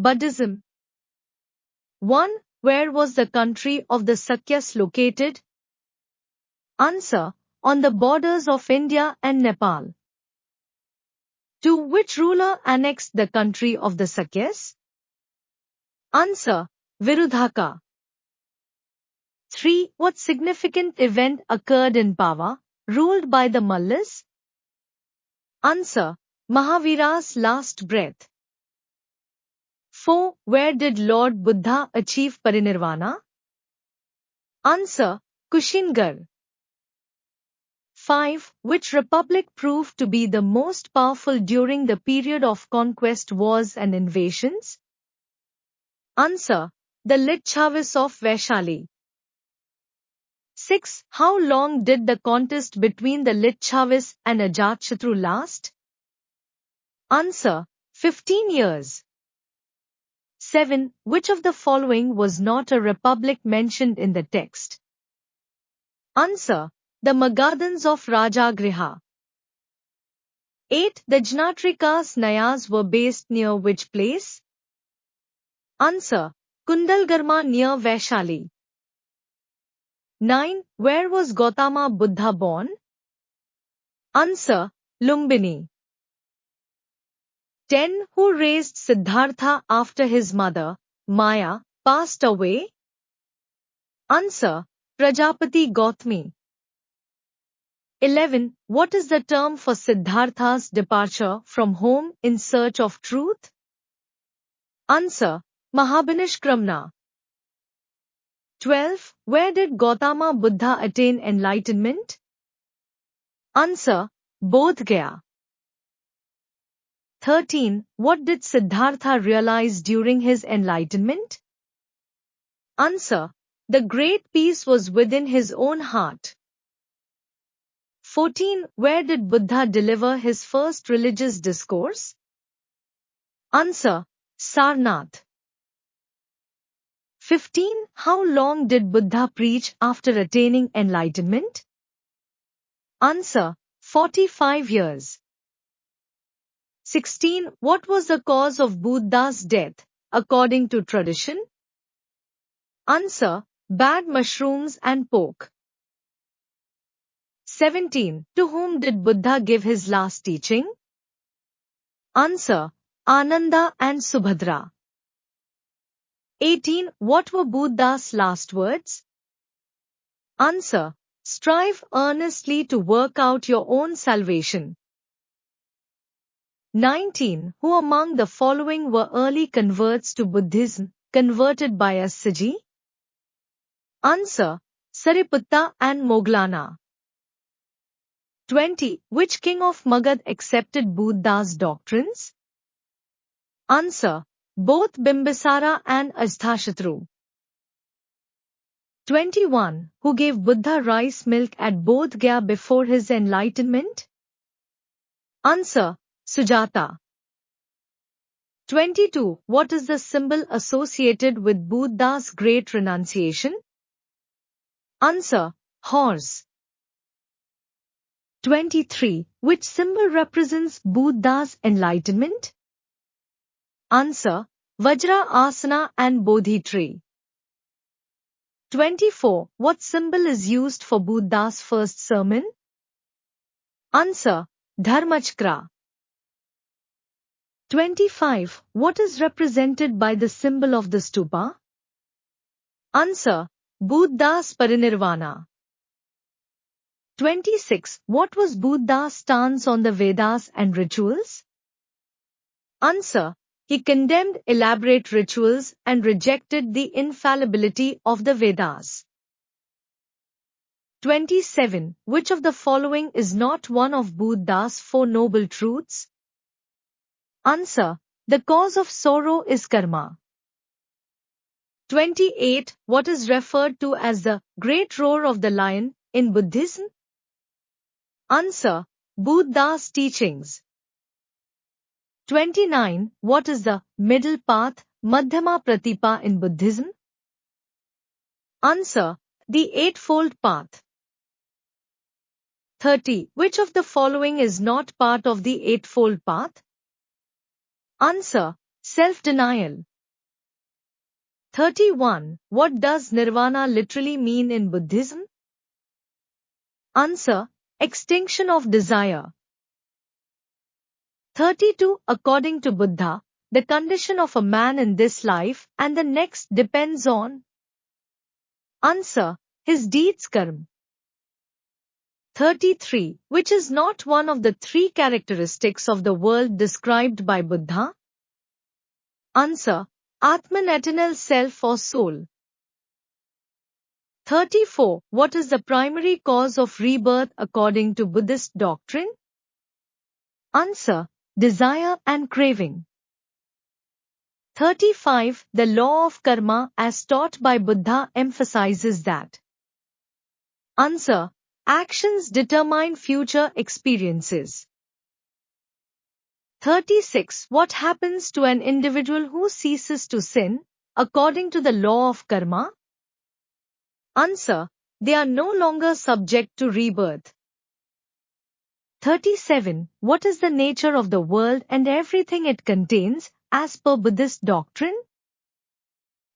Buddhism. 1. Where was the country of the Sakyas located? Answer. On the borders of India and Nepal. 2. Which ruler annexed the country of the Sakyas? Answer. Virudhaka. 3. What significant event occurred in Pava, ruled by the Mallas? Answer. Mahavira's last breath. 4. Where did Lord Buddha achieve parinirvana? Answer. Kushingar. 5. Which republic proved to be the most powerful during the period of conquest, wars and invasions? Answer. The Licchavis of Vaishali. 6. How long did the contest between the Licchavis and Ajatashatru last? Answer. 15 years. 7. Which of the following was not a republic mentioned in the text? Answer. The Magadhans of Rajagriha. 8. The Jnatrikas Nayas were based near which place? Answer. Kundalgarma near Vaishali. 9. Where was Gautama Buddha born? Answer. Lumbini. 10. Who raised Siddhartha after his mother, Maya, passed away? Answer. Prajapati Gautami. 11. What is the term for Siddhartha's departure from home in search of truth? Answer. Mahabhinishkramna. 12. Where did Gautama Buddha attain enlightenment? Answer. Bodh Gaya. 13. What did Siddhartha realize during his enlightenment? Answer. The great peace was within his own heart. 14. Where did Buddha deliver his first religious discourse? Answer. Sarnath. 15. How long did Buddha preach after attaining enlightenment? Answer. 45 years. 16. What was the cause of Buddha's death, according to tradition? Answer. Bad mushrooms and pork. 17. To whom did Buddha give his last teaching? Answer. Ananda and Subhadra. 18. What were Buddha's last words? Answer. Strive earnestly to work out your own salvation. 19. Who among the following were early converts to Buddhism, converted by a Saji? Answer. Sariputta and Moggallana. 20. Which king of Magad accepted Buddha's doctrines? Answer. Both Bimbisara and Ajatashatru. 21. Who gave Buddha rice milk at Bodh Gaya before his enlightenment? Answer. Sujata. 22. What is the symbol associated with Buddha's great renunciation? Answer. Horse. 23. Which symbol represents Buddha's enlightenment? Answer. Vajra Asana and Bodhi tree. 24. What symbol is used for Buddha's first sermon? Answer. Dharmachakra. 25. What is represented by the symbol of the stupa? Answer. Buddha's parinirvana. 26. What was Buddha's stance on the Vedas and rituals? Answer. He condemned elaborate rituals and rejected the infallibility of the Vedas. 27. Which of the following is not one of Buddha's four noble truths? Answer. The cause of sorrow is karma. 28. What is referred to as the great roar of the lion in Buddhism? Answer. Buddha's teachings. 29. What is the middle path, Madhyama Pratipa in Buddhism? Answer. The Eightfold Path. 30. Which of the following is not part of the Eightfold Path? Answer. self-denial. 31. What does nirvana literally mean in Buddhism? Answer: extinction of desire. 32. According to Buddha, the condition of a man in this life and the next depends on. Answer: his deeds karma. 33. Which is not one of the three characteristics of the world described by Buddha? Answer: Atman, eternal self or soul. 34. What is the primary cause of rebirth according to Buddhist doctrine? Answer: desire and craving. 35. The law of karma as taught by Buddha emphasizes that. Answer: actions determine future experiences. 36. What happens to an individual who ceases to sin, according to the law of karma? Answer: they are no longer subject to rebirth. 37. What is the nature of the world and everything it contains, as per Buddhist doctrine?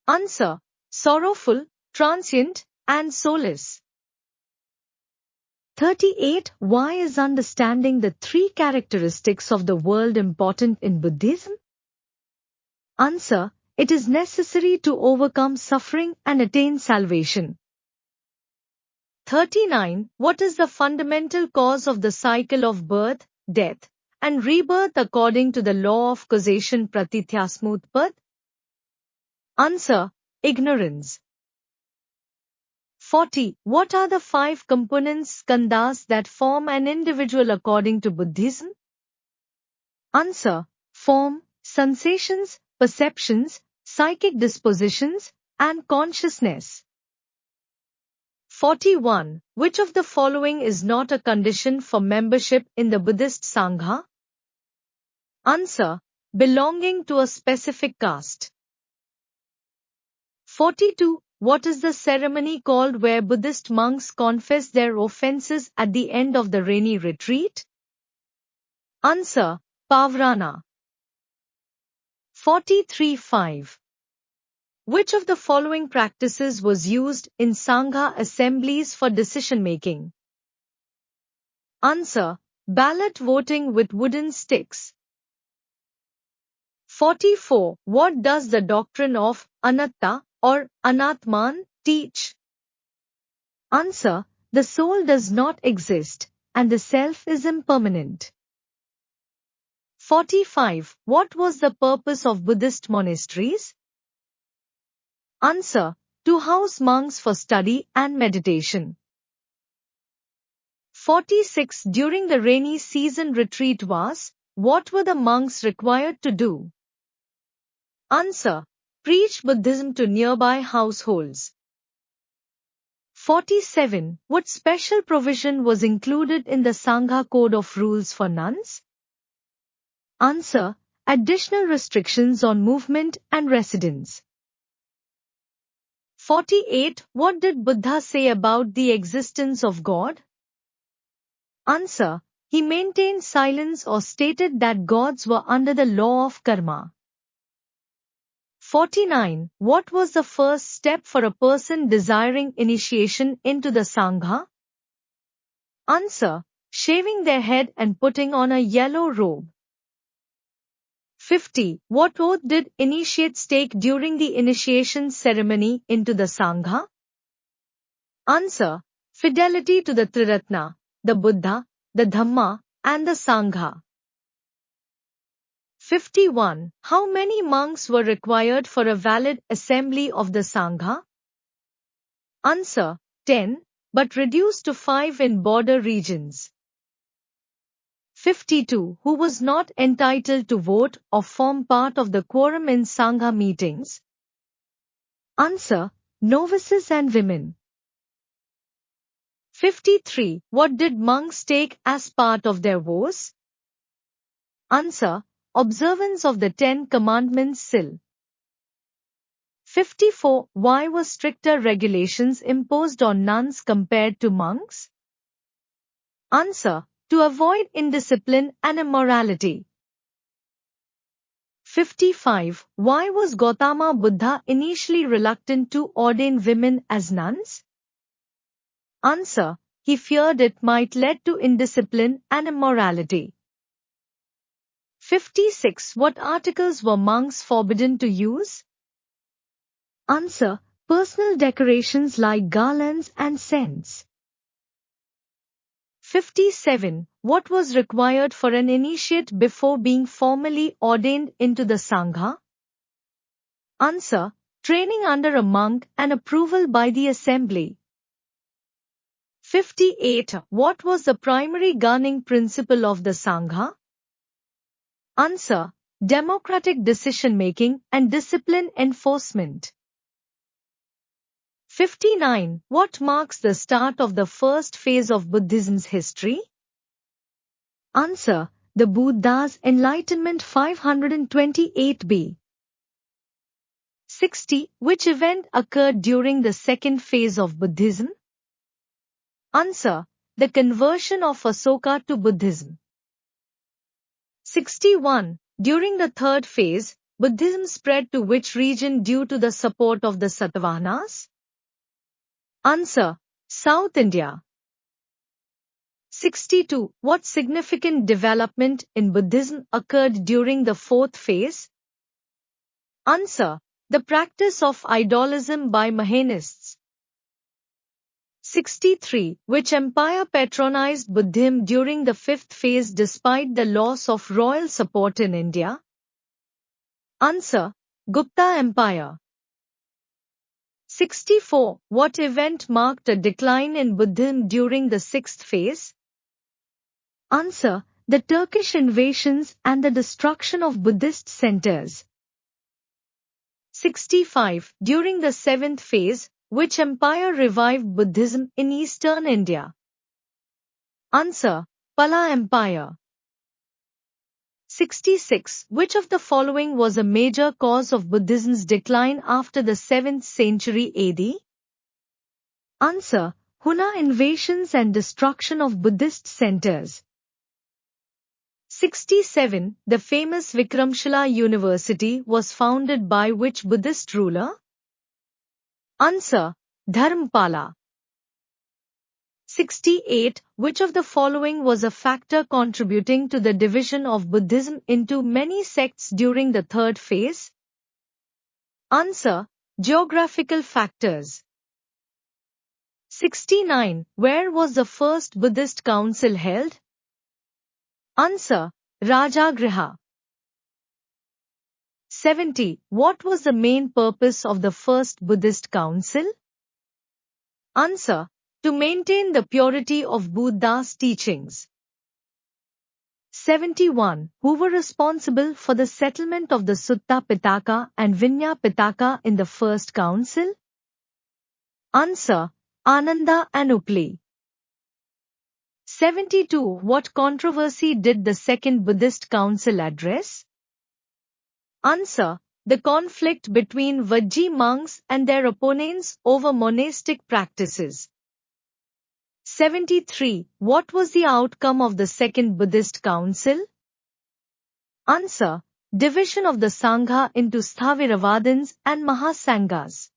Answer: sorrowful, transient, and soulless. 38. Why is understanding the three characteristics of the world important in Buddhism? Answer: it is necessary to overcome suffering and attain salvation. 39. What is the fundamental cause of the cycle of birth, death, and rebirth according to the law of causation pratithyasmutpat? Answer: ignorance. 40. What are the 5 components skandhas that form an individual according to Buddhism? Answer: form, sensations, perceptions, psychic dispositions, and consciousness. 41. Which of the following is not a condition for membership in the Buddhist Sangha? Answer: belonging to a specific caste. 42. What is the ceremony called where Buddhist monks confess their offenses at the end of the rainy retreat? Answer: pavrana. 43.5. Which of the following practices was used in Sangha assemblies for decision-making? Answer: ballot voting with wooden sticks. 44. What does the doctrine of anatta or anatman teach? Answer: the soul does not exist, and the self is impermanent. 45. What was the purpose of Buddhist monasteries? Answer: to house monks for study and meditation. 46. During the rainy season retreat was, what were the monks required to do? Answer: preach Buddhism to nearby households. 47. What special provision was included in the Sangha Code of Rules for nuns? Answer: additional restrictions on movement and residence. 48. What did Buddha say about the existence of God? Answer: he maintained silence or stated that gods were under the law of karma. 49. What was the first step for a person desiring initiation into the Sangha? Answer: shaving their head and putting on a yellow robe. 50. What oath did initiates take during the initiation ceremony into the Sangha? Answer: fidelity to the Triratna, the Buddha, the Dhamma, and the Sangha. 51. How many monks were required for a valid assembly of the Sangha? Answer: 10, but reduced to 5 in border regions. 52. Who was not entitled to vote or form part of the quorum in Sangha meetings? Answer: novices and women. 53. What did monks take as part of their vows? Answer: observance of the 10 commandments sil. 54. Why were stricter regulations imposed on nuns compared to monks? Answer: to avoid indiscipline and immorality. 55. Why was Gautama Buddha initially reluctant to ordain women as nuns? Answer. He feared it might lead to indiscipline and immorality. 56. What articles were monks forbidden to use? Answer. Personal decorations like garlands and scents. 57. What was required for an initiate before being formally ordained into the Sangha? Answer. Training under a monk and approval by the assembly. 58. What was the primary governing principle of the Sangha? Answer. Democratic decision-making and discipline enforcement. 59. What marks the start of the first phase of Buddhism's history? Answer. The Buddha's Enlightenment 528b. 60. Which event occurred during the second phase of Buddhism? Answer. The conversion of Asoka to Buddhism. 61. During the third phase, Buddhism spread to which region due to the support of the Satavahanas? Answer. South India. 62. What significant development in Buddhism occurred during the fourth phase? Answer. The practice of idolism by Mahayanists. 63. Which empire patronized Buddhism during the fifth phase despite the loss of royal support in India? Answer. Gupta Empire. 64. What event marked a decline in Buddhism during the sixth phase? Answer. The Turkish invasions and the destruction of Buddhist centers. 65. During the seventh phase, which empire revived Buddhism in eastern India? Answer. Pala Empire. 66. Which of the following was a major cause of Buddhism's decline after the 7th century AD? Answer. Hunna invasions and destruction of Buddhist centers. 67. The famous Vikramshila University was founded by which Buddhist ruler? Answer. Dharmapala. 68. Which of the following was a factor contributing to the division of Buddhism into many sects during the third phase? Answer. Geographical factors. 69. Where was the first Buddhist council held? Answer. Rajagriha. 70. What was the main purpose of the first Buddhist council? Answer. To maintain the purity of Buddha's teachings. 71. Who were responsible for the settlement of the Sutta Pitaka and Vinaya Pitaka in the first council? Answer. Ananda and Upali. 72. What controversy did the second Buddhist council address? Answer. The conflict between Vajji monks and their opponents over monastic practices. 73. What was the outcome of the second Buddhist council? Answer. Division of the Sangha into Sthaviravadins and Mahasanghas.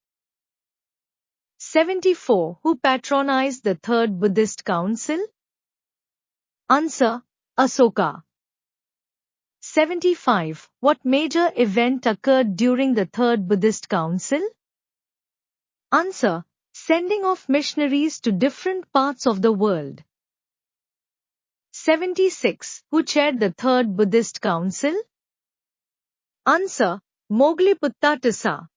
74. Who patronized the third Buddhist council? Answer. Asoka. 75. What major event occurred during the third Buddhist council? Answer. Sending of missionaries to different parts of the world. 76. Who chaired the third Buddhist council? Answer. Mogliputta Tissa.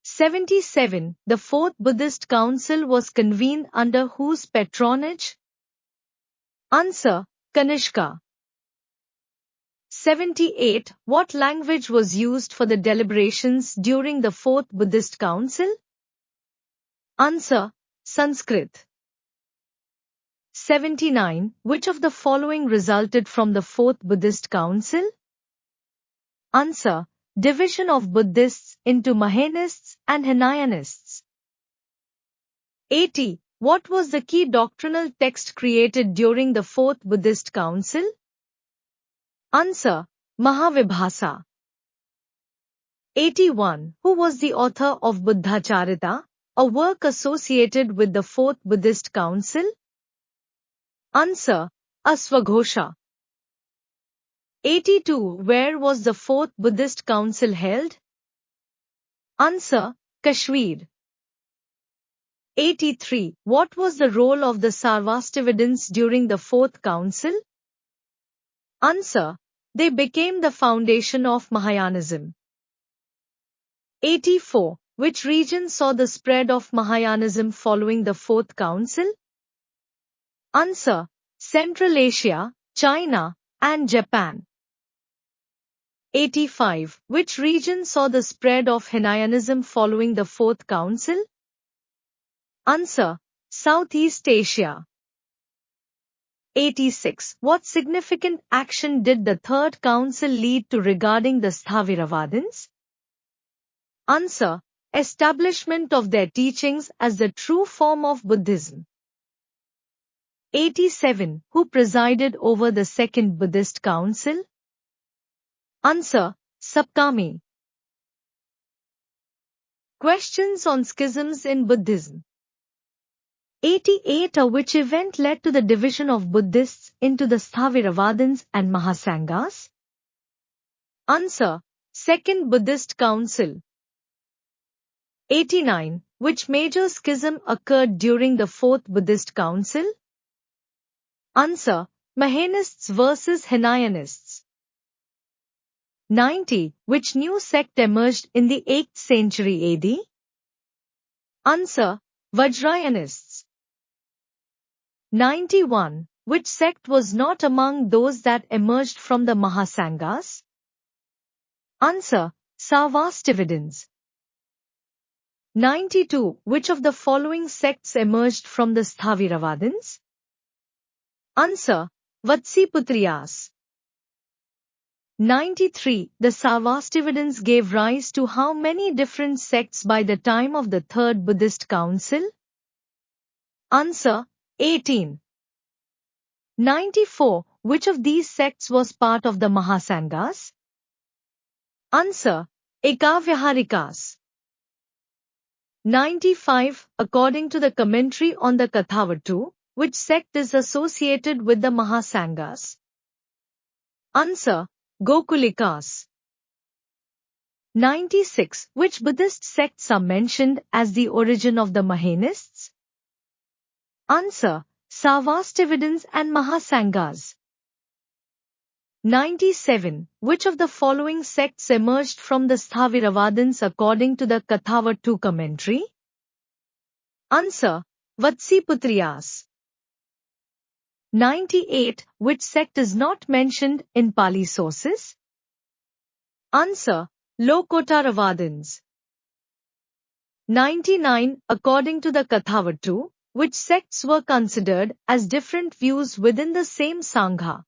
77. The fourth Buddhist council was convened under whose patronage? Answer. Kanishka. 78. What language was used for the deliberations during the fourth Buddhist council? Answer. Sanskrit. 79. Which of the following resulted from the fourth Buddhist council? Answer. Division of Buddhists into Mahayanists and Hinayanists. 80. What was the key doctrinal text created during the fourth Buddhist council? Answer. Mahavibhasa. 81. Who was the author of Buddhacharita, a work associated with the Fourth Buddhist Council? Answer. Asvaghosha. 82. Where was the Fourth Buddhist Council held? Answer. Kashmir. 83. What was the role of the Sarvastivadins during the Fourth Council? Answer. They became the foundation of Mahayanism. 84. Which region saw the spread of Mahayanism following the Fourth Council? Answer. Central Asia, China, and Japan. 85. Which region saw the spread of Hinayanism following the Fourth Council? Answer. Southeast Asia. 86. What significant action did the Third Council lead to regarding the Sthaviravadins? Answer. Establishment of their teachings as the true form of Buddhism. 87. Who presided over the Second Buddhist Council? Answer. Sabkami. Questions on schisms in Buddhism. 88. Which event led to the division of Buddhists into the Sthaviravadins and Mahasanghas? Answer. Second Buddhist Council. 89. Which major schism occurred during the Fourth Buddhist Council? Answer. Mahayanists versus Hinayanists. 90. Which new sect emerged in the 8th century AD? Answer. Vajrayanists. 91. Which sect was not among those that emerged from the Mahasanghas? Answer. Sarvastivadins. 92. Which of the following sects emerged from the Sthaviravadins? Answer. Vatsiputriyas. 93. The Sarvastivadins gave rise to how many different sects by the time of the Third Buddhist Council? Answer. 18. 94. Which of these sects was part of the Mahasanghas? Answer. Ekavyaharikas. 95. According to the commentary on the Kathavatu, which sect is associated with the Mahasanghas? Answer. Gokulikas. 96. Which Buddhist sects are mentioned as the origin of the Mahayanists? Answer. Sarvastivadins and Mahasanghas. 97. Which of the following sects emerged from the Sthaviravadins according to the Kathavatu commentary? Answer. Vatsiputriyas. 98. Which sect is not mentioned in Pali sources? Answer. Lokottaravadins. 99. According to the Kathavatu, which sects were considered as different views within the same Sangha?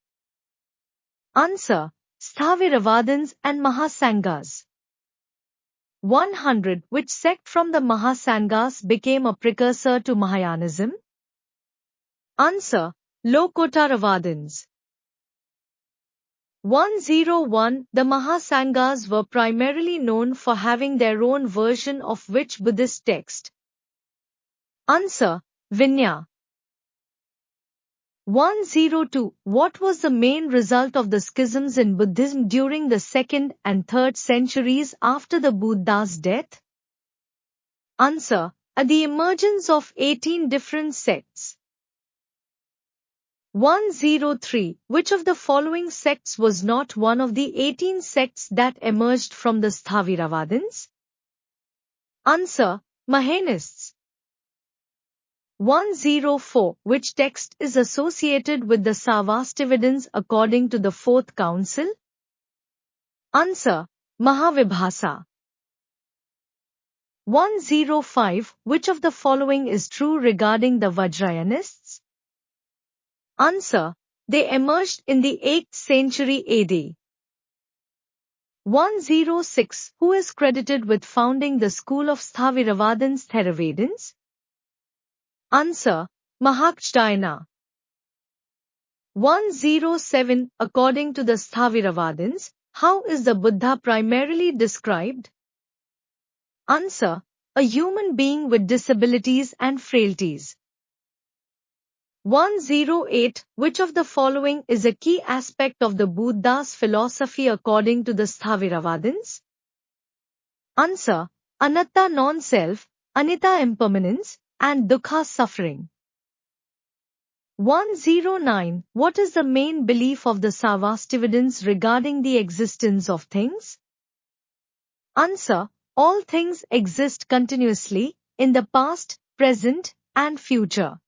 Answer. Sthaviravadins and Mahasanghas. 100. Which sect from the Mahasanghas became a precursor to Mahayanism? Answer. Lokottaravadins. 101. The Mahasanghas were primarily known for having their own version of which Buddhist text? Answer. Vinaya. 102. What was the main result of the schisms in Buddhism during the 2nd and 3rd centuries after the Buddha's death? Answer. The emergence of 18 different sects. 103. Which of the following sects was not one of the 18 sects that emerged from the Sthaviravadins? Answer. Mahayanists. 104. Which text is associated with the Sarvastivadins according to the Fourth Council? Answer. Mahavibhasa. 105. Which of the following is true regarding the Vajrayanists? Answer. They emerged in the 8th century AD. 106. Who is credited with founding the school of Sthaviravadins Theravadins? Answer. Mahakshayana. 107. According to the Sthaviravadins, How is the Buddha primarily described? Answer: a human being with disabilities and frailties. 108. Which of the following is a key aspect of the Buddha's philosophy according to the Sthaviravadins? Answer: anatta non-self, anita impermanence, and dukkha suffering. 109. What is the main belief of the Sarvastivadins regarding the existence of things? Answer: all things exist continuously, in the past, present, and future.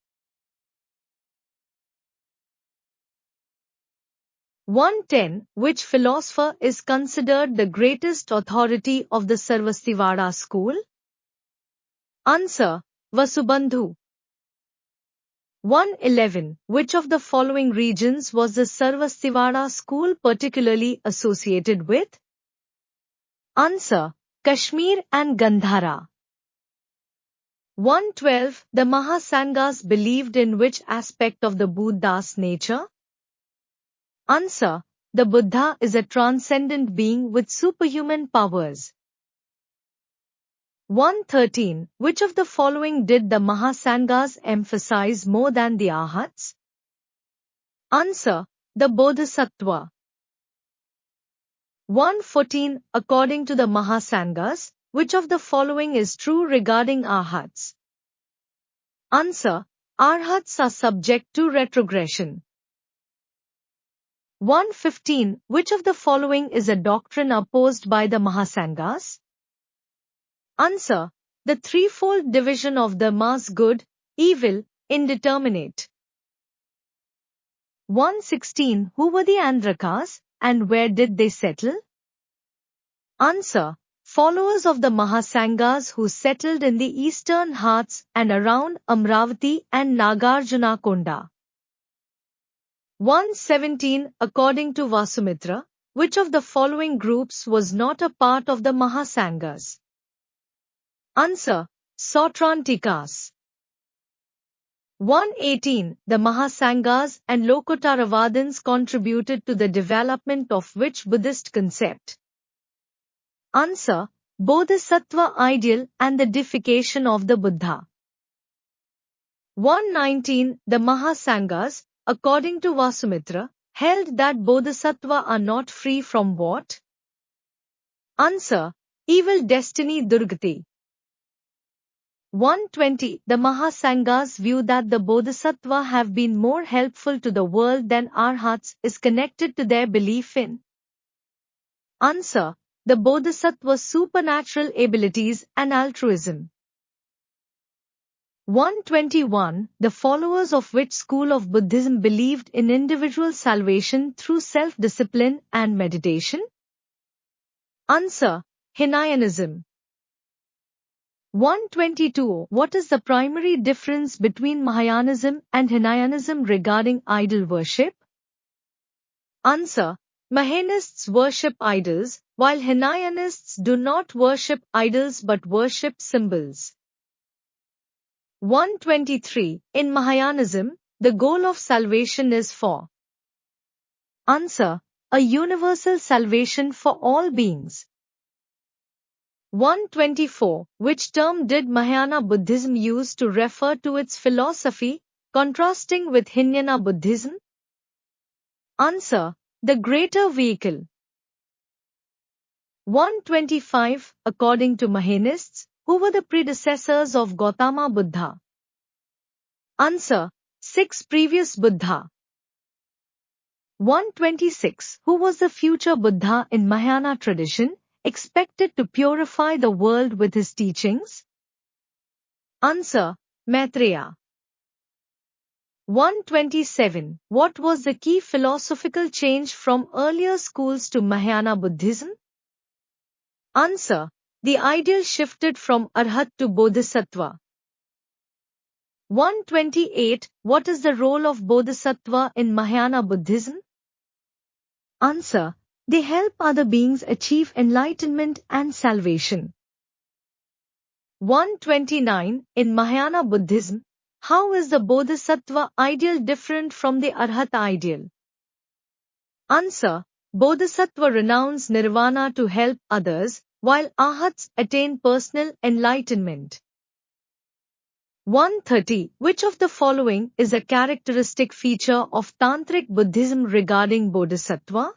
110. Which philosopher is considered the greatest authority of the Sarvastivada school? Answer: Vasubandhu. 111. Which of the following regions was the Sarvastivada school particularly associated with? Answer: Kashmir and Gandhara. 112. The Mahasanghas believed in which aspect of the Buddha's nature? Answer: the Buddha is a transcendent being with superhuman powers. 113. Which of the following did the Mahasanghas emphasize more than the Arhats? Answer: the Bodhisattva. 114. According to the Mahasanghas, which of the following is true regarding Arhats? Answer: Arhats are subject to retrogression. 115. Which of the following is a doctrine opposed by the Mahasanghas? Answer: the threefold division of the mass: good, evil, indeterminate. 116. Who were the Andrakas, and where did they settle? Answer: followers of the Mahasanghas who settled in the eastern Ghats and around Amravati and Nagarjunakonda. 117. According to Vasumitra, which of the following groups was not a part of the Mahasanghas? Answer: Sautrantikas. 118. The Mahasanghas and Lokottaravadins contributed to the development of which Buddhist concept? Answer: Bodhisattva ideal and the deification of the Buddha. 119. The Mahasanghas, according to Vasumitra, held that Bodhisattva are not free from what? Answer: evil destiny Durgati. 120. The Mahasanghas view that the Bodhisattva have been more helpful to the world than Arhats is connected to their belief in? Answer: the Bodhisattva's supernatural abilities and altruism. 121. The followers of which school of Buddhism believed in individual salvation through self-discipline and meditation? Answer: Hinayanism. 122. What is the primary difference between Mahayanism and Hinayanism regarding idol worship? Answer: Mahayanists worship idols, while Hinayanists do not worship idols but worship symbols. 123. In Mahayanism, the goal of salvation is for? Answer: a universal salvation for all beings. 124. Which term did Mahayana Buddhism use to refer to its philosophy, contrasting with Hinayana Buddhism? Answer: the greater vehicle. 125. According to Mahayanists, who were the predecessors of Gautama Buddha? Answer: 6 previous Buddha. 126. Who was the future Buddha in Mahayana tradition, expected to purify the world with his teachings? Answer: Maitreya. 127. What was the key philosophical change from earlier schools to Mahayana Buddhism? Answer: the ideal shifted from Arhat to Bodhisattva. 128. What is the role of Bodhisattva in Mahayana Buddhism? Answer: they help other beings achieve enlightenment and salvation. 129. In Mahayana Buddhism, how is the Bodhisattva ideal different from the Arhat ideal? Answer: Bodhisattva renounce nirvana to help others, while arhats attain personal enlightenment. 130. Which of the following is a characteristic feature of Tantric Buddhism regarding Bodhisattva?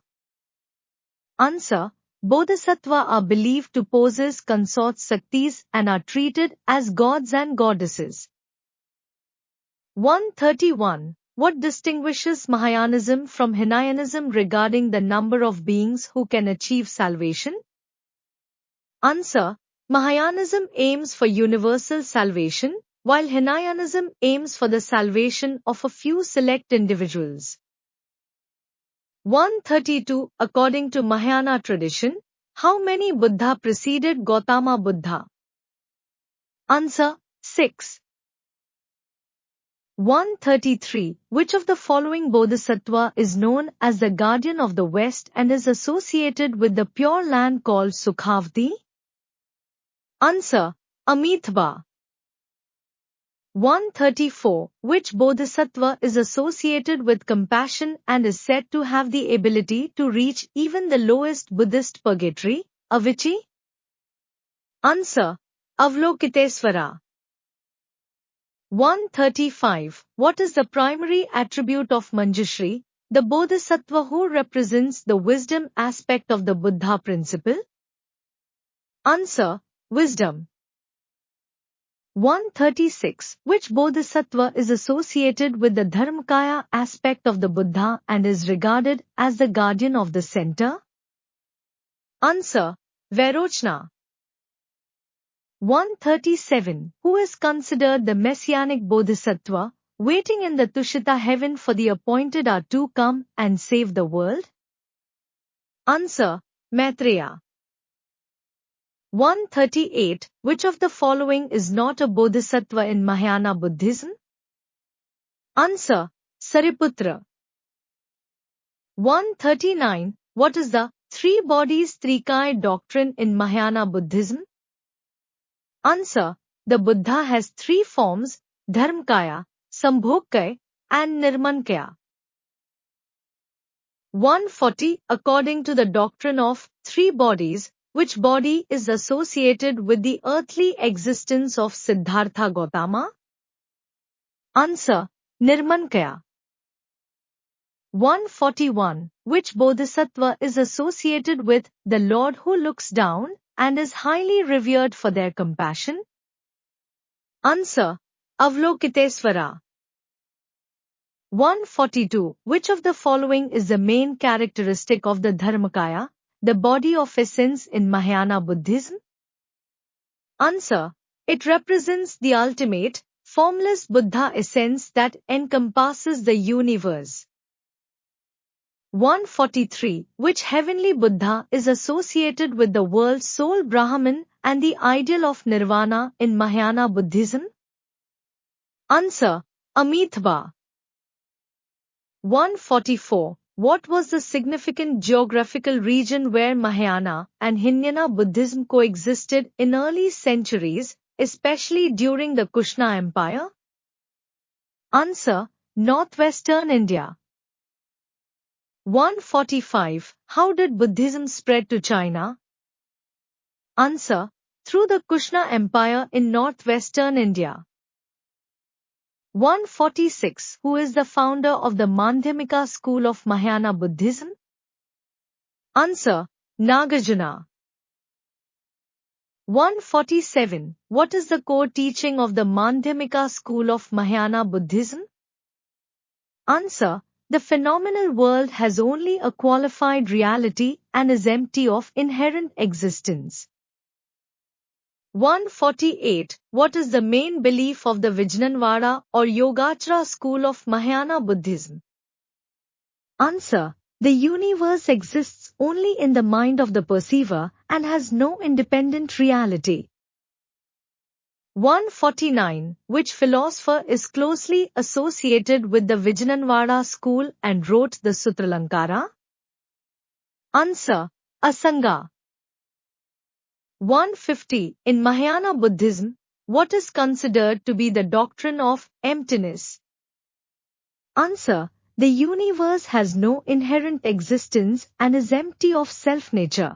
Answer. Bodhisattva are believed to possess consort Shaktis and are treated as gods and goddesses. 131. What distinguishes Mahayanism from Hinayanism regarding the number of beings who can achieve salvation? Answer. Mahayanism aims for universal salvation, while Hinayanism aims for the salvation of a few select individuals. 132. According to Mahayana tradition, how many Buddha preceded Gautama Buddha? Answer. 6. 133. Which of the following Bodhisattva is known as the guardian of the West and is associated with the pure land called Sukhavati? Answer. Amitabha. 134. Which Bodhisattva is associated with compassion and is said to have the ability to reach even the lowest Buddhist purgatory? Avicii? Answer. Avalokitesvara. 135. What is the primary attribute of Manjushri, the Bodhisattva who represents the wisdom aspect of the Buddha principle? Answer. Wisdom. 136. Which Bodhisattva is associated with the Dharmakaya aspect of the Buddha and is regarded as the guardian of the center? Answer. Vairochana. 137. Who is considered the Messianic Bodhisattva, waiting in the Tushita heaven for the appointed hour to come and save the world? Answer. Maitreya. 138. Which of the following is not a Bodhisattva in Mahayana Buddhism? Answer. Sariputra. 139. What is the three bodies Trikaya doctrine in Mahayana Buddhism? Answer. The Buddha has three forms, Dharmakaya, Sambhogkaya, and Nirmankaya. 140. According to the doctrine of three bodies, which body is associated with the earthly existence of Siddhartha Gautama? Answer. Nirmankaya. 141. Which Bodhisattva is associated with the Lord who looks down and is highly revered for their compassion? Answer. Avalokitesvara. 142. Which of the following is the main characteristic of the Dharmakaya, the body of essence in Mahayana Buddhism? Answer. It represents the ultimate, formless Buddha essence that encompasses the universe. 143. Which heavenly Buddha is associated with the world soul Brahman and the ideal of Nirvana in Mahayana Buddhism? Answer. Amitabha. 144. What was the significant geographical region where Mahayana and Hinayana Buddhism coexisted in early centuries, especially during the Kushana Empire? Answer. Northwestern India. 145. How did Buddhism spread to China? Answer. Through the Kushana Empire in northwestern India. 146. Who is the founder of the Madhyamika school of Mahayana Buddhism? Answer. Nagarjuna. 147. What is the core teaching of the Madhyamika school of Mahayana Buddhism? Answer. The phenomenal world has only a qualified reality and is empty of inherent existence. 148. What is the main belief of the Vijnanvada or Yogachara school of Mahayana Buddhism? Answer. The universe exists only in the mind of the perceiver and has no independent reality. 149. Which philosopher is closely associated with the Vijnanvada school and wrote the Sutralankara? Answer. Asanga. 150. In Mahayana Buddhism, what is considered to be the doctrine of emptiness? Answer. the universe has no inherent existence and is empty of self-nature.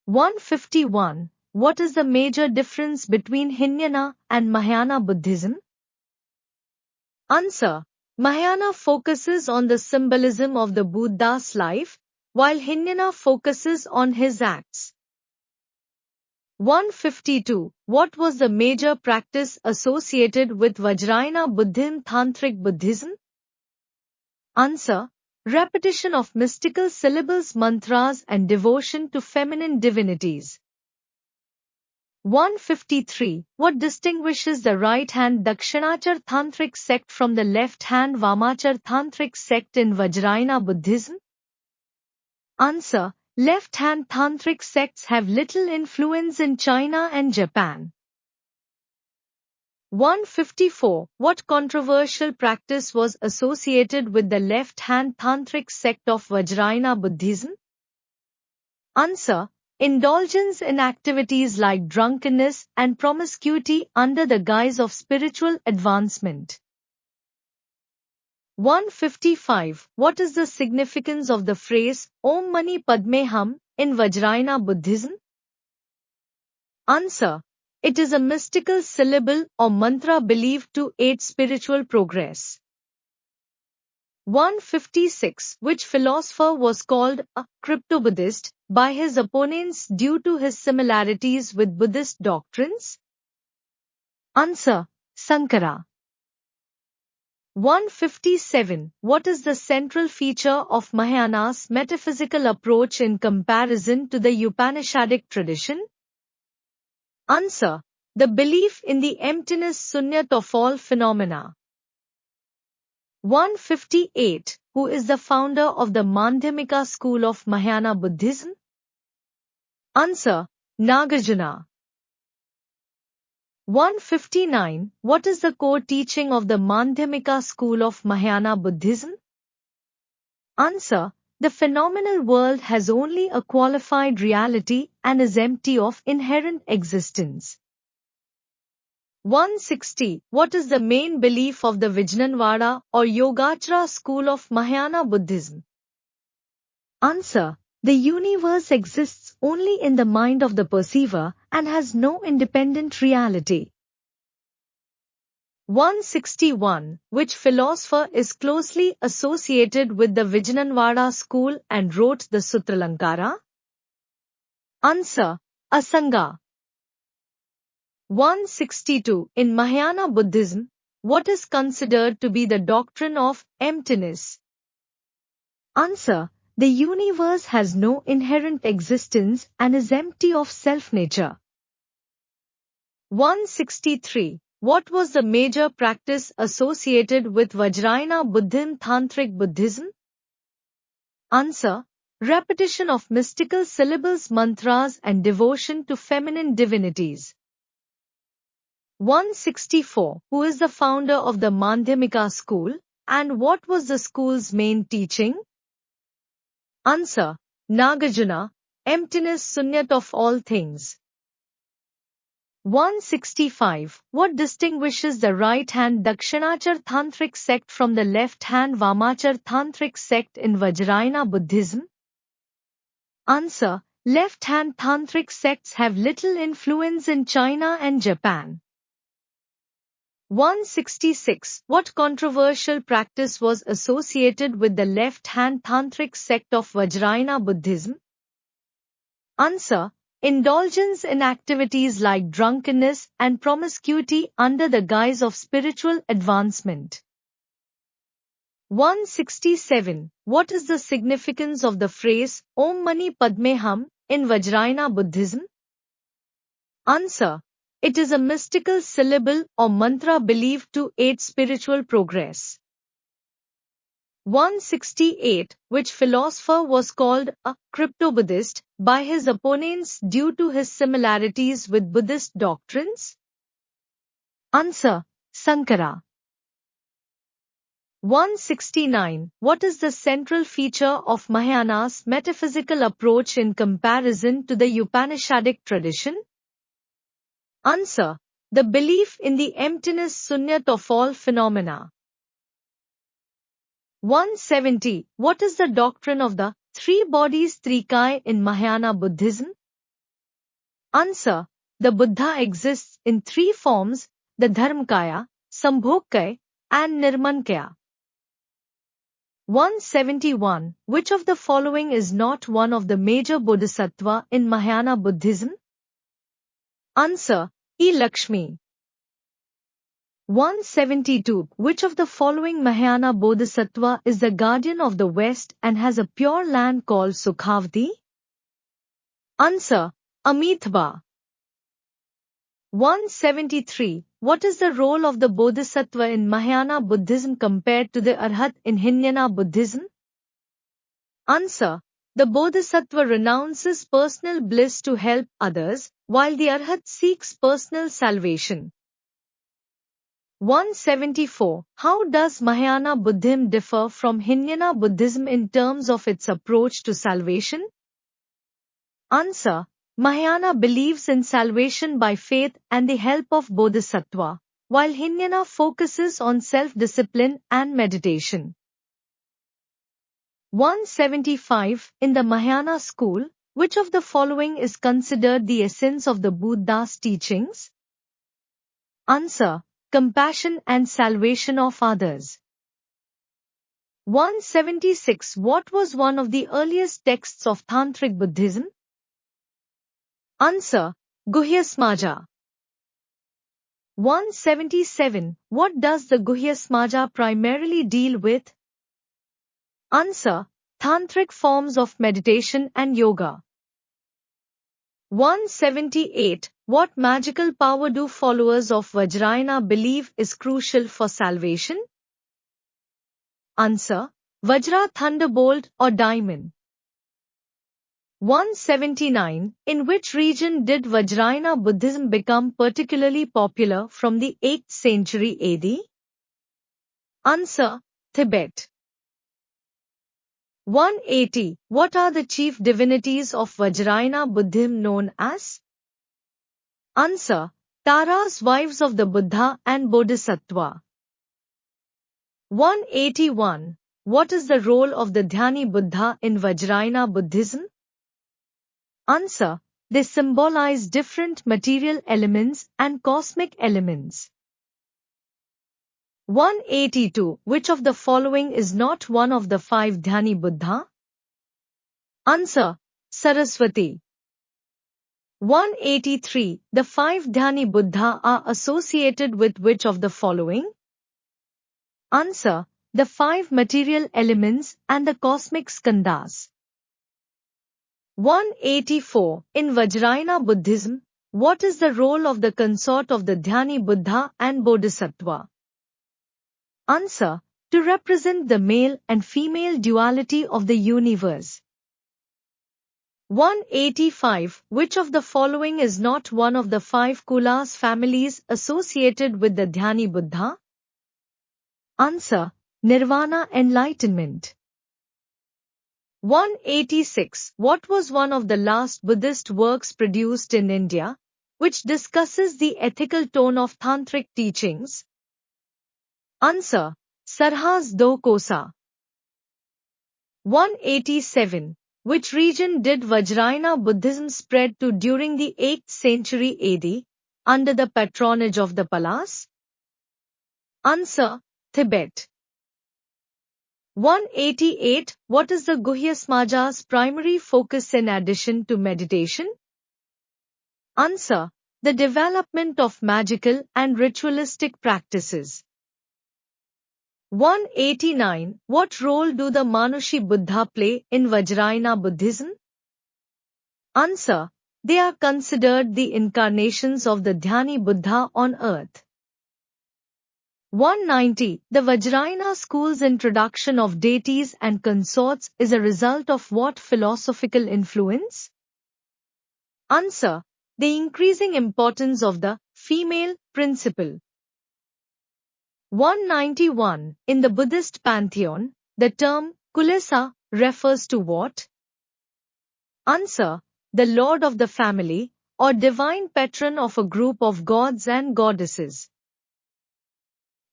151. What is the major difference between Hinayana and Mahayana Buddhism? Answer. Mahayana focuses on the symbolism of the Buddha's life, while Hinayana focuses on his acts. 152. What was the major practice associated with Vajrayana Buddhism Tantric Buddhism? Answer. Repetition of mystical syllables, mantras and devotion to feminine divinities. 153. What distinguishes the right-hand Dakshinachar Tantric sect from the left-hand Vamachar Tantric sect in Vajrayana Buddhism? Answer. Left-hand Tantric sects have little influence in China and Japan. 154. What controversial practice was associated with the left-hand Tantric sect of Vajrayana Buddhism? Answer. Indulgence in activities like drunkenness and promiscuity under the guise of spiritual advancement. 155. What is the significance of the phrase Om Mani Padme Hum in Vajrayana Buddhism? Answer. It is a mystical syllable or mantra believed to aid spiritual progress. 156. Which philosopher was called a crypto-Buddhist by his opponents due to his similarities with Buddhist doctrines? Answer. Sankara. 157. What is the central feature of Mahayana's metaphysical approach in comparison to the Upanishadic tradition? Answer. The belief in the emptiness sunyat of all phenomena. 158. Who is the founder of the Madhyamika school of Mahayana Buddhism? Answer. Nagarjuna. 159. What is the core teaching of the Madhyamika school of Mahayana Buddhism? Answer. The phenomenal world has only a qualified reality and is empty of inherent existence. 160. What is the main belief of the Vijnanvada or Yogacara school of Mahayana Buddhism? Answer. The universe exists only in the mind of the perceiver and has no independent reality. 161. Which philosopher is closely associated with the Vijnanvada school and wrote the Sutralankara? Answer. Asanga. 162. In Mahayana Buddhism, what is considered to be the doctrine of emptiness? Answer. The universe has no inherent existence and is empty of self-nature. 163. What was the major practice associated with Vajrayana Buddhism Tantric Buddhism? Answer. Repetition of mystical syllables, mantras and devotion to feminine divinities. 164. Who is the founder of the Madhyamika school and what was the school's main teaching? Answer. Nagarjuna, emptiness sunyat of all things. 165. What distinguishes the right-hand Dakshinachar Tantric sect from the left-hand Vamachar Tantric sect in Vajrayana Buddhism? Answer. Left-hand Tantric sects have little influence in China and Japan. 166. What controversial practice was associated with the left-hand Tantric sect of Vajrayana Buddhism? Answer. Indulgence in activities like drunkenness and promiscuity under the guise of spiritual advancement. 167. What is the significance of the phrase Om Mani Padme Hum in Vajrayana Buddhism? Answer. It is a mystical syllable or mantra believed to aid spiritual progress. 168. Which philosopher was called a crypto-Buddhist by his opponents due to his similarities with Buddhist doctrines? Answer. Sankara. 169. What is the central feature of Mahayana's metaphysical approach in comparison to the Upanishadic tradition? Answer. The belief in the emptiness sunyat of all phenomena. 170. What is the doctrine of the three bodies Trikai in Mahayana Buddhism? Answer. The Buddha exists in three forms, the Dharmakaya, Sambhogkaya, and Nirmankaya. 171. Which of the following is not one of the major bodhisattva in Mahayana Buddhism? Answer. E. Lakshmi. 172. Which of the following Mahayana bodhisattva is the guardian of the West and has a pure land called Sukhavati? Answer. Amitabha. 173. What is the role of the bodhisattva in Mahayana Buddhism compared to the arhat in Hinayana Buddhism? Answer. The bodhisattva renounces personal bliss to help others, while the arhat seeks personal salvation. 174. How does Mahayana Buddhism differ from Hinayana Buddhism in terms of its approach to salvation? Answer. Mahayana believes in salvation by faith and the help of bodhisattva, while Hinayana focuses on self-discipline and meditation. 175. In the Mahayana school, which of the following is considered the essence of the Buddha's teachings? Answer. Compassion and salvation of others. 176. What was one of the earliest texts of Tantric Buddhism? Answer. Guhya Smaja. 177. What does the Guhya Smaja primarily deal with? Answer. Tantric forms of meditation and yoga. 178. What magical power do followers of Vajrayana believe is crucial for salvation? Answer. Vajra, thunderbolt or diamond. 179. In which region did Vajrayana Buddhism become particularly popular from the 8th century AD? Answer. Tibet. 180. What are the chief divinities of Vajrayana Buddhism known as? Answer. Taras, wives of the Buddha and Bodhisattva. 181. What is the role of the Dhyani Buddha in Vajrayana Buddhism? Answer. They symbolize different material elements and cosmic elements. 182. Which of the following is not one of the 5 Dhyani Buddha? Answer. Saraswati. 183. The 5 Dhyani Buddha are associated with which of the following? Answer. The 5 material elements and the cosmic skandhas. 184. In Vajrayana Buddhism, what is the role of the consort of the Dhyani Buddha and Bodhisattva? Answer. To represent the male and female duality of the universe. 185. Which of the following is not one of the 5 Kulas families associated with the Dhyani Buddha? Answer. Nirvana, enlightenment. 186. What was one of the last Buddhist works produced in India, which discusses the ethical tone of Tantric teachings? Answer. Sarhas do Kosa. 187. Which region did Vajrayana Buddhism spread to during the 8th century AD, under the patronage of the Palas? Answer. Tibet. 188. What is the Guhya Smaja's primary focus in addition to meditation? Answer. The development of magical and ritualistic practices. 189. What role do the Manushi Buddha play in Vajrayana Buddhism? Answer. They are considered the incarnations of the Dhyani Buddha on earth. 190. The Vajrayana school's introduction of deities and consorts is a result of what philosophical influence? Answer. The increasing importance of the female principle. 191. In the Buddhist pantheon, the term Kulesa refers to what? Answer. The lord of the family, or divine patron of a group of gods and goddesses.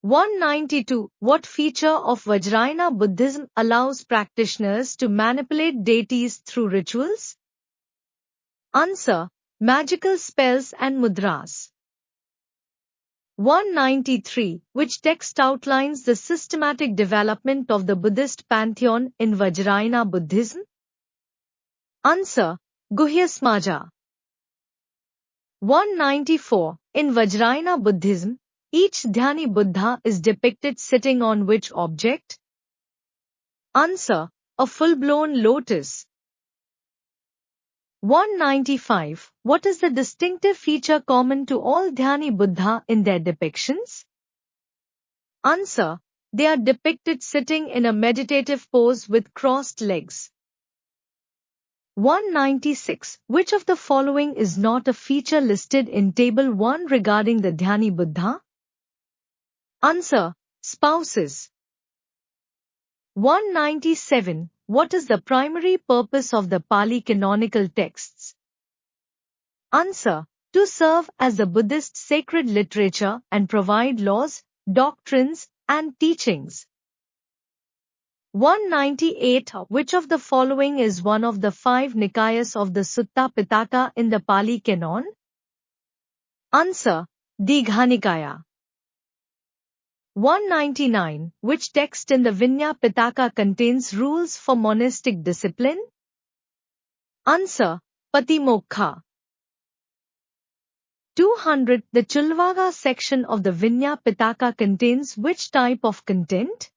192. What feature of Vajrayana Buddhism allows practitioners to manipulate deities through rituals? Answer. Magical spells and mudras. 193. Which text outlines the systematic development of the Buddhist pantheon in Vajrayana Buddhism? Answer. Guhya Smaja. 194. In Vajrayana Buddhism, each Dhyani Buddha is depicted sitting on which object? Answer. A full-blown lotus. 195. What is the distinctive feature common to all Dhyani Buddha in their depictions? Answer. They are depicted sitting in a meditative pose with crossed legs. 196. Which of the following is not a feature listed in Table 1 regarding the Dhyani Buddha? Answer. Spouses. 197. What is the primary purpose of the Pali canonical texts? Answer. To serve as the Buddhist sacred literature and provide laws, doctrines, and teachings. 198. Which of the following is one of the 5 Nikayas of the Sutta Pitaka in the Pali canon? Answer. Digha 199. Which text in the Vinaya Pitaka contains rules for monastic discipline? Answer. Patimokkha. 200. The Chulvaga section of the Vinaya Pitaka contains which type of content?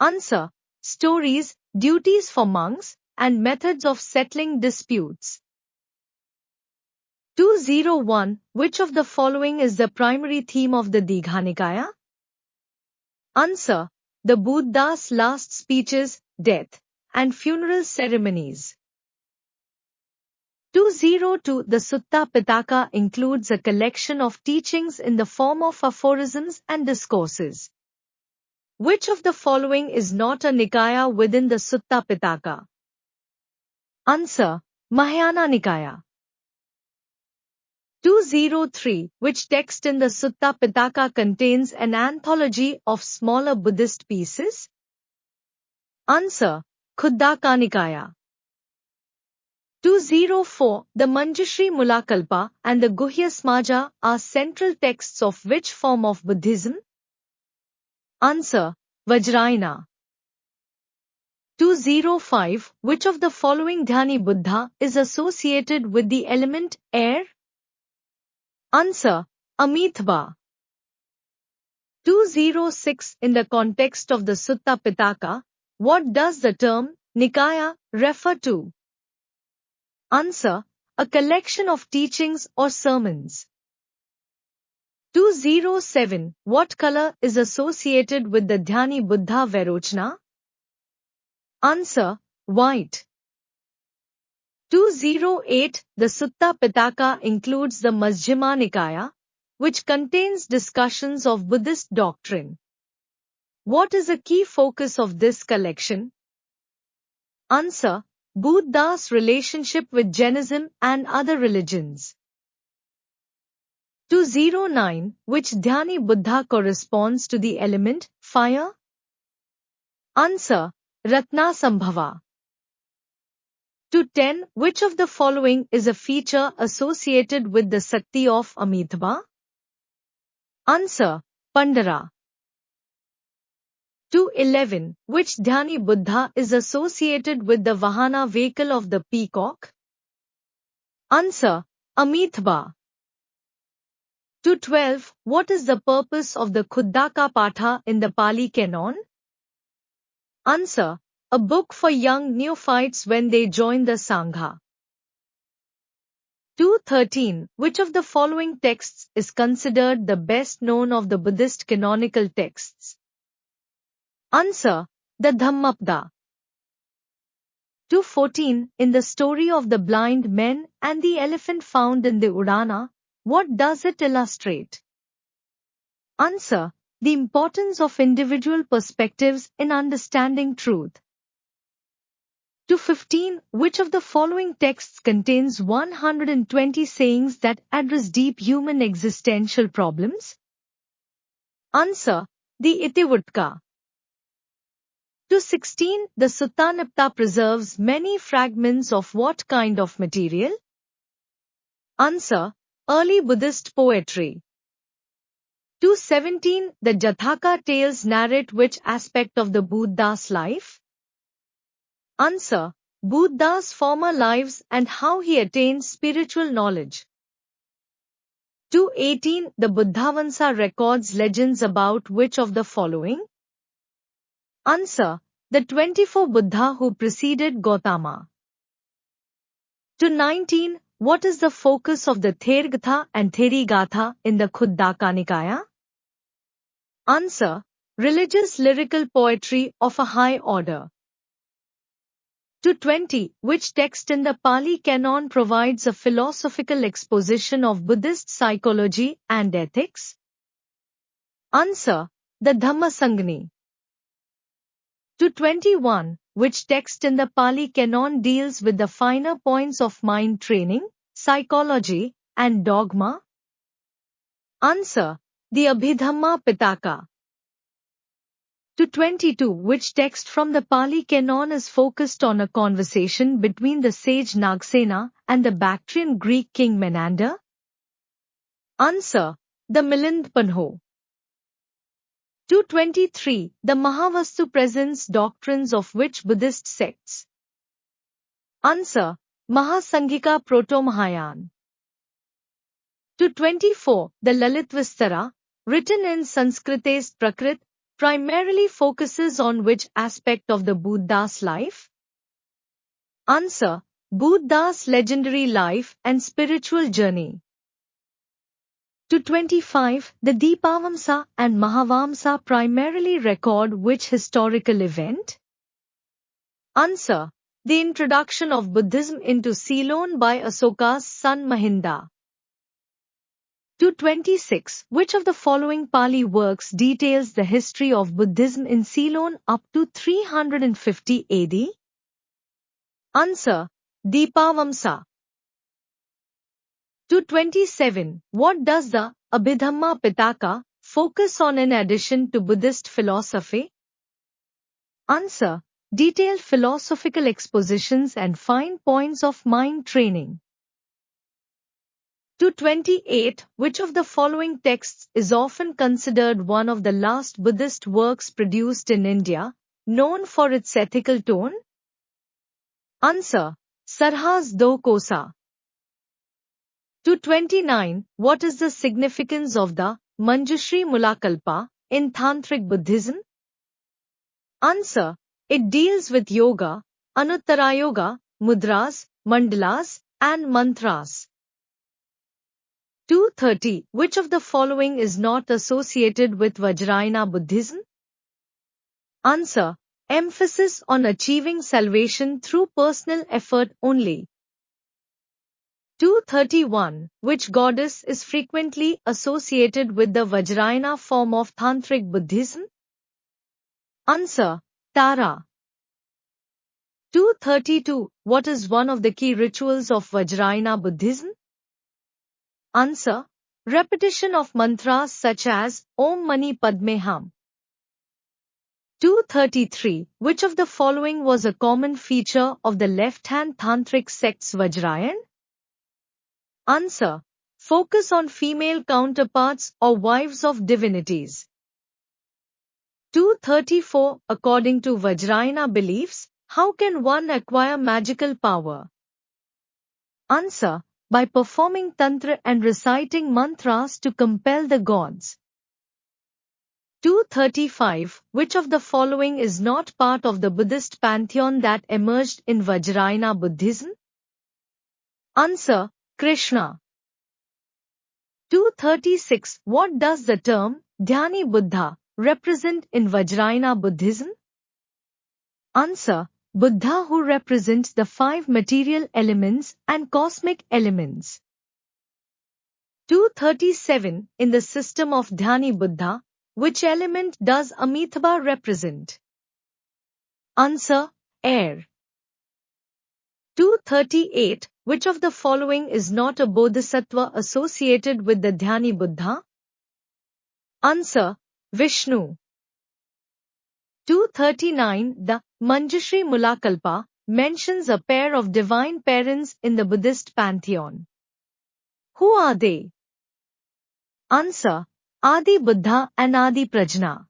Answer. Stories, duties for monks, and methods of settling disputes. 201. Which of the following is the primary theme of the Digha Nikaya? Answer. The Buddha's last speeches, death, and funeral ceremonies. 202. The Sutta Pitaka includes a collection of teachings in the form of aphorisms and discourses. Which of the following is not a Nikaya within the Sutta Pitaka? Answer. Mahayana Nikaya. 203. Which text in the Sutta Pitaka contains an anthology of smaller Buddhist pieces? Answer. Khuddaka Nikaya. 204. The Manjushri Mulakalpa and the Guhya Smaja are central texts of which form of Buddhism? Answer. Vajrayana. 205. Which of the following Dhyani Buddha is associated with the element air? Answer. Amitabha. 206. In the context of the Sutta Pitaka, what does the term Nikaya refer to? Answer. A collection of teachings or sermons. 207. What color is associated with the Dhyani Buddha Vairochana? Answer. White. 208. The Sutta Pitaka includes the Majjhima Nikaya, which contains discussions of Buddhist doctrine. What is a key focus of this collection? Answer. Buddha's relationship with Jainism and other religions. 209. Which Dhyani Buddha corresponds to the element fire? Answer. Ratnasambhava. 210. Which of the following is a feature associated with the Sakti of Amitabha? Answer. Pandara. 211. Which Dhyani Buddha is associated with the Vahana vehicle of the peacock? Answer. Amitabha. 212. What is the purpose of the Khuddaka Patha in the Pali canon? Answer. A book for young neophytes when they join the Sangha. 213. Which of the following texts is considered the best known of the Buddhist canonical texts? Answer. The Dhammapada. 214. In the story of the blind men and the elephant found in the Udana, what does it illustrate? Answer. The importance of individual perspectives in understanding truth. 215. Which of the following texts contains 120 sayings that address deep human existential problems? Answer. The Itivutka. 216. The Suttanipta preserves many fragments of what kind of material? Answer. Early Buddhist poetry. 217. The Jathaka tales narrate which aspect of the Buddha's life? Answer. Buddha's former lives and how he attained spiritual knowledge. 218. The Buddhavansa records legends about which of the following? Answer. The 24 Buddha who preceded Gautama. 219. What is the focus of the Thergatha and Therigatha in the Khuddaka Nikaya? Answer. Religious lyrical poetry of a high order. 220. Which text in the Pali Canon provides a philosophical exposition of Buddhist psychology and ethics? Answer. The Dhammasangani. 221. Which text in the Pali Canon deals with the finer points of mind training, psychology, and dogma? Answer. The Abhidhamma Pitaka. 222. Which text from the Pali Canon is focused on a conversation between the sage Nagsena and the Bactrian Greek king Menander? Answer. The Milindapanho. 223. The Mahavastu presents doctrines of which Buddhist sects? Answer. Mahasanghika Proto-Mahayan. 224. The Lalitvistara, written in Sanskritese Prakrit, primarily focuses on which aspect of the Buddha's life? Answer. Buddha's legendary life and spiritual journey. 225. The Deepavamsa and Mahavamsa primarily record which historical event? Answer. The introduction of Buddhism into Ceylon by Asoka's son Mahinda. 226. Which of the following Pali works details the history of Buddhism in Ceylon up to 350 AD? Answer. Deepavamsa. 227. What does the Abhidhamma Pitaka focus on in addition to Buddhist philosophy? Answer. Detailed philosophical expositions and fine points of mind training. 228. Which of the following texts is often considered one of the last Buddhist works produced in India, known for its ethical tone? Answer. Sarhas Do Kosa. 229. What is the significance of the Manjushri Mulakalpa in Tantric Buddhism? Answer. It deals with yoga, Anuttara Yoga, mudras, mandalas, and mantras. 230. Which of the following is not associated with Vajrayana Buddhism? Answer. Emphasis on achieving salvation through personal effort only. 231. Which goddess is frequently associated with the Vajrayana form of Tantric Buddhism? Answer. Tara. 232. What is one of the key rituals of Vajrayana Buddhism? Answer. Repetition of mantras such as Om Mani Padme Hum. 233. Which of the following was a common feature of the left-hand tantric sects Vajrayan? Answer. Focus on female counterparts or wives of divinities. 234. According to Vajrayana beliefs, how can one acquire magical power? Answer. By performing tantra and reciting mantras to compel the gods. 235. Which of the following is not part of the Buddhist pantheon that emerged in Vajrayana Buddhism? Answer. Krishna. 236. What does the term Dhyani Buddha represent in Vajrayana Buddhism? Answer. Buddha who represents the 5 material elements and cosmic elements. 237. In the system of Dhyani Buddha, which element does Amitabha represent? Answer. Air. 238. Which of the following is not a bodhisattva associated with the Dhyani Buddha? Answer. Vishnu. 239. The Manjushri Mulakalpa mentions a pair of divine parents in the Buddhist pantheon. Who are they? Answer. Adi Buddha and Adi Prajna.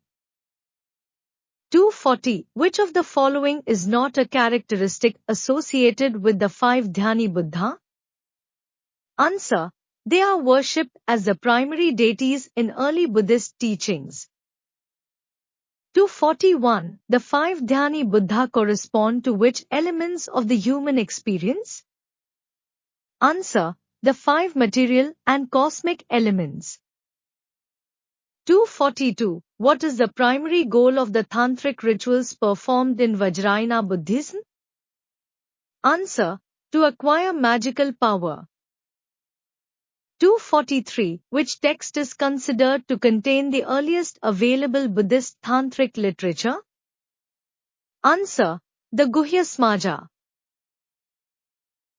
240. Which of the following is not a characteristic associated with the 5 Dhyani Buddha? Answer. They are worshipped as the primary deities in early Buddhist teachings. 241. The 5 Dhyani Buddha correspond to which elements of the human experience? Answer. The 5 material and cosmic elements. 242. What is the primary goal of the tantric rituals performed in Vajrayana Buddhism? Answer. To acquire magical power. 243. Which text is considered to contain the earliest available Buddhist tantric literature? Answer. The Guhya Smaja.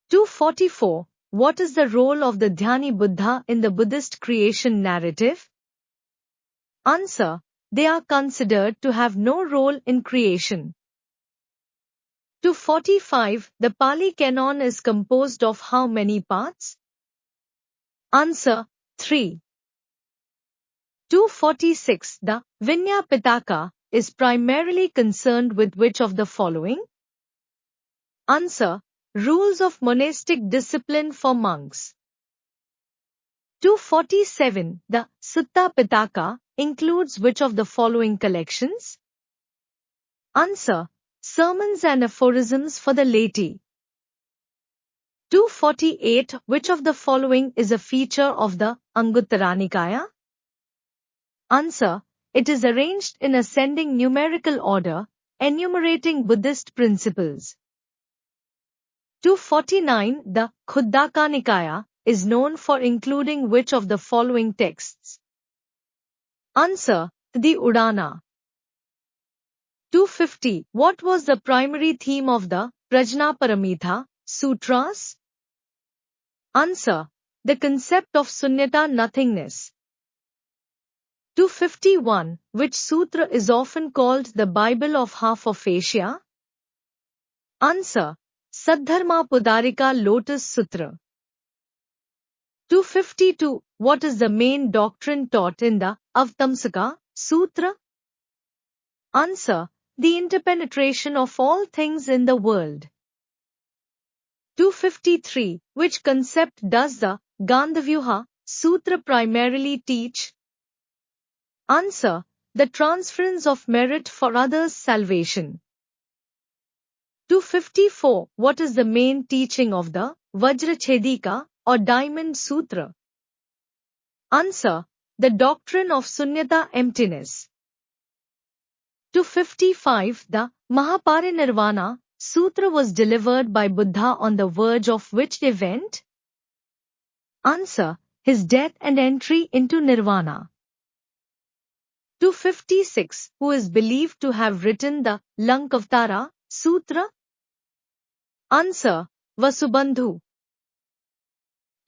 244. What is the role of the Dhyani Buddha in the Buddhist creation narrative? Answer. They are considered to have no role in creation. 245. The Pali Canon is composed of how many parts? Answer. 3. 246. The Vinaya Pitaka is primarily concerned with which of the following? Answer. Rules of monastic discipline for monks. 247. The Sutta Pitaka includes which of the following collections? Answer. Sermons and aphorisms for the laity. 248. Which of the following is a feature of the Anguttara Nikaya? Answer. It is arranged in ascending numerical order, enumerating Buddhist principles. 249. The Khuddaka Nikaya is known for including which of the following texts? Answer. The Udana. 250. What was the primary theme of the Prajnaparamita Sutras? Answer. The concept of sunyata, nothingness. 251. Which sutra is often called the Bible of half of Asia? Answer. Saddharma Pudarika Lotus Sutra. 252. What is the main doctrine taught in the Avtamsaka Sutra? Answer. The interpenetration of all things in the world. 253. Which concept does the Gandhavyuha Sutra primarily teach? Answer. The transference of merit for others' salvation. 254. What is the main teaching of the Vajrachedika or Diamond Sutra? Answer. The doctrine of sunyata, emptiness. 255. The Mahaparinirvana Sutra was delivered by Buddha on the verge of which event? Answer. His death and entry into nirvana. 256. Who is believed to have written the Lankavatara Sutra? Answer. Vasubandhu.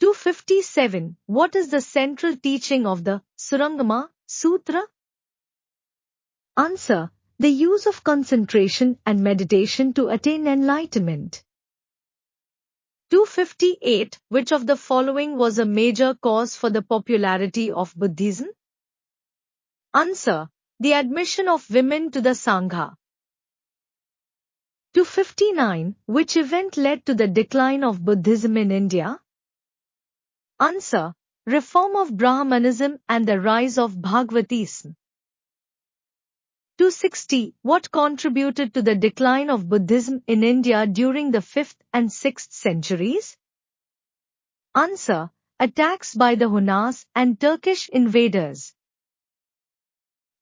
257. What is the central teaching of the Surangama Sutra? Answer. The use of concentration and meditation to attain enlightenment. 258. Which of the following was a major cause for the popularity of Buddhism? Answer. The admission of women to the Sangha. 259. Which event led to the decline of Buddhism in India? Answer. Reform of Brahmanism and the rise of Bhagavatism. 260. What contributed to the decline of Buddhism in India during the 5th and 6th centuries? Answer. Attacks by the Hunas and Turkish invaders.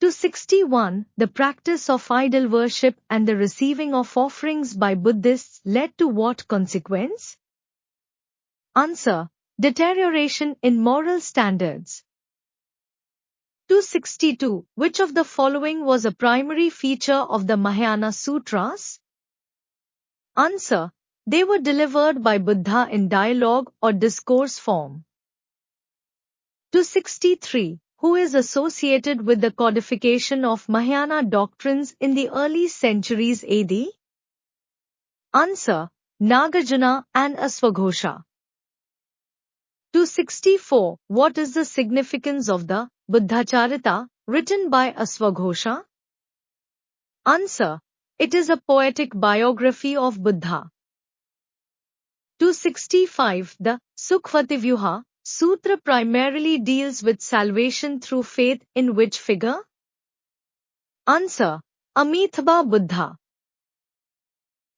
261. The practice of idol worship and the receiving of offerings by Buddhists led to what consequence? Answer. Deterioration in moral standards. 262. Which of the following was a primary feature of the Mahayana Sutras? Answer. They were delivered by Buddha in dialogue or discourse form. 263. who is associated with the codification of Mahayana doctrines in the early centuries AD? Answer: Nagarjuna and Aswaghosha. 264. What is the significance of the Buddhacharita written by Aswaghosha? Answer: It is a poetic biography of Buddha. 265. The Sukhvativyuha Sutra primarily deals with salvation through faith in which figure? Answer: Amitabha Buddha.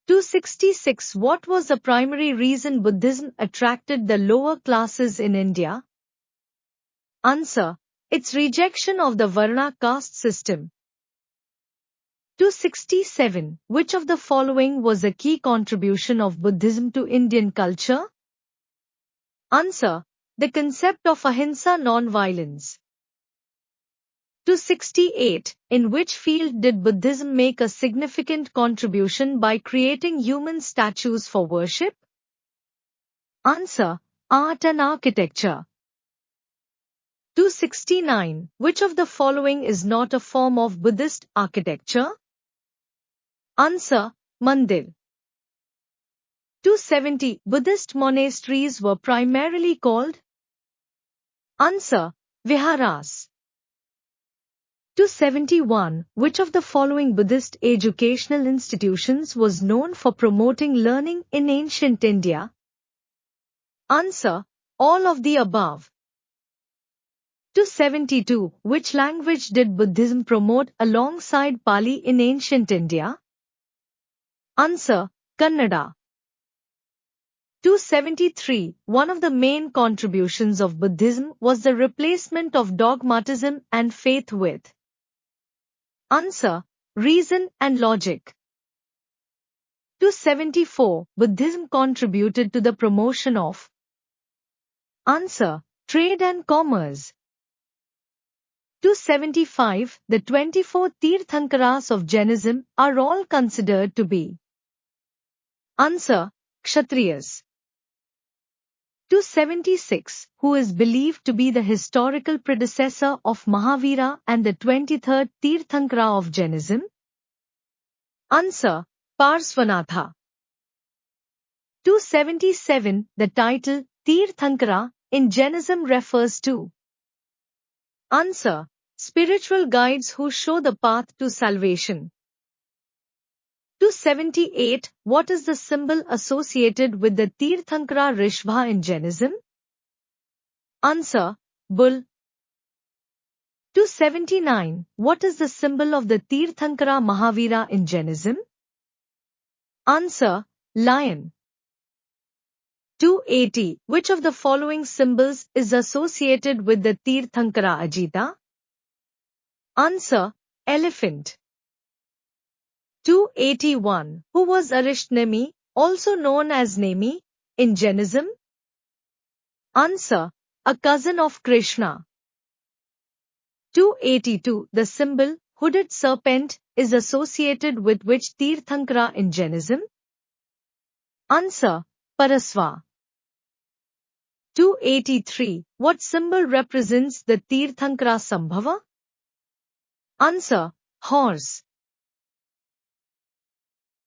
266. What was the primary reason Buddhism attracted the lower classes in India? Answer: Its rejection of the Varna caste system. 267. Which of the following was a key contribution of Buddhism to Indian culture? Answer: The concept of ahimsa, non-violence. 268. In which field did Buddhism make a significant contribution by creating human statues for worship? Answer: Art and architecture. 269. Which of the following is not a form of Buddhist architecture? Answer: Mandir. 270. Buddhist monasteries were primarily called? Answer: Viharas. 271. Which of the following Buddhist educational institutions was known for promoting learning in ancient India? Answer: All of the above. 272. Which language did Buddhism promote alongside Pali in ancient India? Answer: Kannada. 273. One of the main contributions of Buddhism was the replacement of dogmatism and faith with? Answer: Reason and logic. 274. Buddhism contributed to the promotion of? Answer: Trade and commerce. 275. The 24 Tirthankaras of Jainism are all considered to be? Answer: Kshatriyas. 276. Who is believed to be the historical predecessor of Mahavira and the 23rd Tirthankara of Jainism? Answer: Parsvanatha. 277. The title Tirthankara in Jainism refers to? Answer: Spiritual guides who show the path to salvation. 278. What is the symbol associated with the Tirthankara Rishbha in Jainism? Answer: Bull. 279. What is the symbol of the Tirthankara Mahavira in Jainism? Answer: Lion. 280. Which of the following symbols is associated with the Tirthankara Ajita? Answer: Elephant. 281. Who was Arishtnemi, also known as Nemi, in Jainism? Answer: A cousin of Krishna. 282. The symbol, hooded serpent, is associated with which Tirthankara in Jainism? Answer: Parasva. 283. What symbol represents the Tirthankara Sambhava? Answer: Horse.